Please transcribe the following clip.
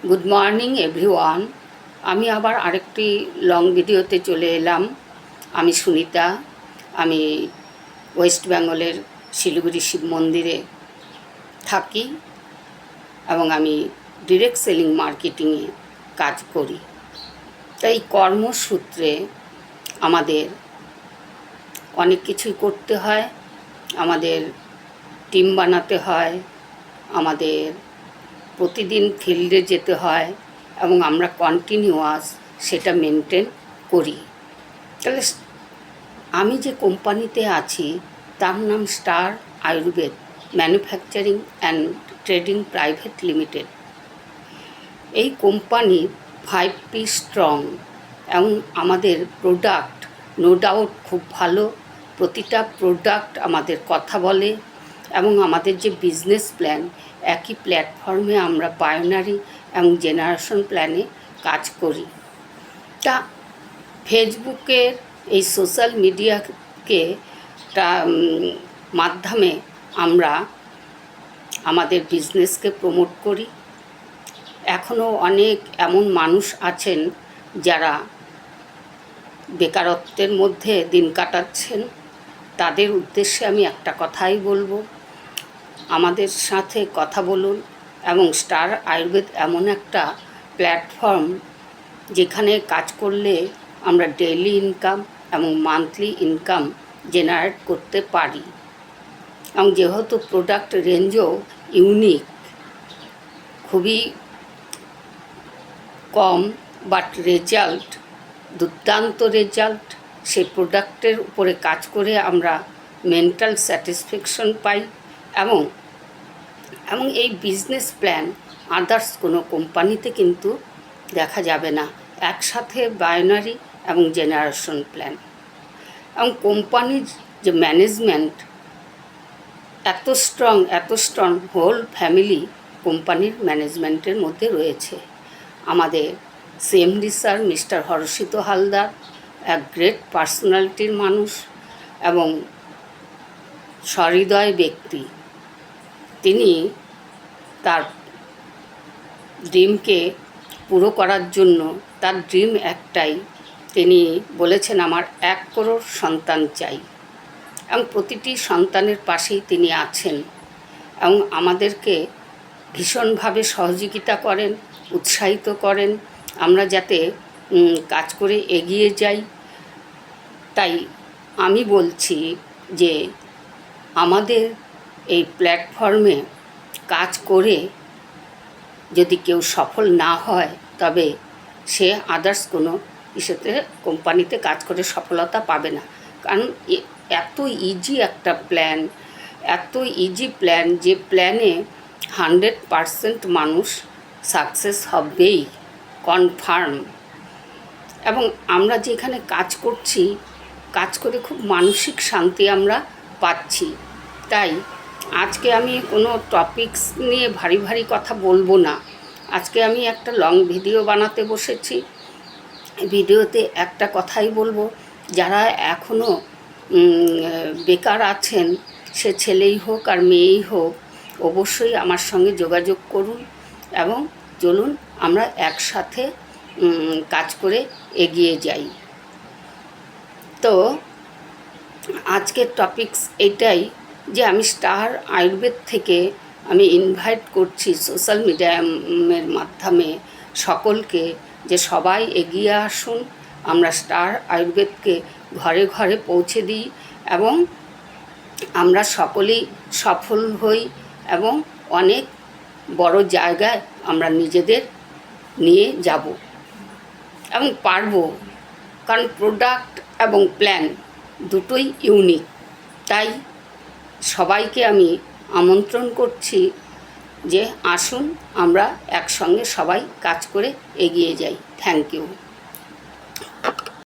Good morning everyone. আমি আবার আরেকটি লং ভিডিওতে চলে এলাম। আমি সুনিতা। আমি ওয়েস্ট বেঙ্গলের শিলিগুড়ি শিব মন্দিরে থাকি এবং আমি ডিরেক্ট সেলিং মার্কেটিংয়ে কাজ করি। তাই কর্মসূত্রে আমাদের অনেক কিছুই করতে হয়। আমাদের টিম বানাতে হয়, আমাদের প্রতিদিন ফিল্ডে যেতে হয় এবং আমরা কন্টিনিউয়াস সেটা মেনটেন করি। তাহলে আমি যে কোম্পানিতে আছি তার নাম star Ayurveda manufacturing and trading private limited. এই কোম্পানি 5P স্ট্রং এবং আমাদের প্রোডাক্ট নো ডাউট খুব ভালো। প্রতিটা প্রোডাক্ট আমাদের কথা বলে এবং আমাদের যে বিজনেস প্ল্যান, একই প্ল্যাটফর্মে আমরা পায়োনিয়ারি এবং জেনারেশন প্ল্যানে কাজ করি। তা ফেসবুকের এই সোশ্যাল মিডিয়াকে মাধ্যমে আমরা আমাদের বিজনেসকে প্রমোট করি। এখনও অনেক এমন মানুষ আছেন যারা বেকারত্বের মধ্যে দিন কাটাচ্ছেন। তাদের উদ্দেশ্যে আমি একটা কথাই বলবো, আমাদের সাথে কথা বলুন। এবং স্টার আয়ুর্বেদ এমন একটা প্ল্যাটফর্ম যেখানে কাজ করলে আমরা ডেইলি ইনকাম এবং মান্থলি ইনকাম জেনারেট করতে পারি। এবং যেহেতু প্রোডাক্ট রেঞ্জও ইউনিক, খুবই কম বাট রেজাল্ট দুর্দান্ত রেজাল্ট। সেই প্রোডাক্টের উপরে কাজ করে আমরা মেন্টাল স্যাটিসফ্যাকশন পাই এবং এই বিজনেস প্ল্যান আদার্স কোনো কোম্পানিতে কিন্তু দেখা যাবে না। একসাথে বায়োনারি এবং জেনারেশন প্ল্যান এবং কোম্পানির যে ম্যানেজমেন্ট এত স্ট্রং, হোল ফ্যামিলি কোম্পানির ম্যানেজমেন্টের মধ্যে রয়েছে। আমাদের সিএমডি স্যার মিস্টার হর্ষিত হালদার এক গ্রেট পার্সোনালিটির মানুষ এবং সহৃদয় ব্যক্তি। তিনি তার ড্রিমকে পুরো করার জন্য, তার ড্রিম একটাই, তিনি বলেছেন আমার 1 করোড় সন্তান চাই এবং প্রতিটি সন্তানের পাশেই তিনি আছেন এবং আমাদেরকে ভীষণভাবে সহযোগিতা করেন, উৎসাহিত করেন আমরা যাতে কাজ করে এগিয়ে যাই। তাই আমি বলছি যে আমাদের এই প্ল্যাটফর্মে কাজ করে যদি কেউ সফল না হয় তবে সে আদার্স কোনো ইসেতে কোম্পানিতে কাজ করে সফলতা পাবে না। কারণ এত ইজি একটা প্ল্যান, এত ইজি প্ল্যান, যে প্ল্যানে 100% মানুষ সাকসেস হবেই, কনফার্ম। এবং আমরা যেখানে কাজ করছি, কাজ করে খুব মানসিক শান্তি আমরা পাচ্ছি। তাই আজকে আমি কোনো টপিকস নিয়ে ভারী কথা বলবো না। আজকে আমি একটা লং ভিডিও বানাতে বসেছি। ভিডিওতে একটা কথাই বলবো, যারা এখনও বেকার আছেন, সে ছেলেই হোক আর মেয়েই হোক, অবশ্যই আমার সঙ্গে যোগাযোগ করুন এবং চলুন আমরা একসাথে কাজ করে এগিয়ে যাই। তো আজকের টপিকস এটাই যে আমি স্টার আয়ুর্বেদ থেকে আমি ইনভাইট করছি সোশ্যাল মিডিয়ার মাধ্যমে সকলকে, যে সবাই এগিয়ে আসুন, আমরা স্টার আয়ুর্বেদকে ঘরে ঘরে পৌঁছে দিই এবং আমরা সকলেই সফল হই এবং অনেক বড় জায়গায় আমরা নিজেদের নিয়ে যাব এবং পারবো। কারণ প্রোডাক্ট এবং প্ল্যান দুটোই ইউনিক। তাই সবাইকে আমি আমন্ত্রণ করছি যে আসুন আমরা একসঙ্গে সবাই কাজ করে এগিয়ে যাই। Thank you.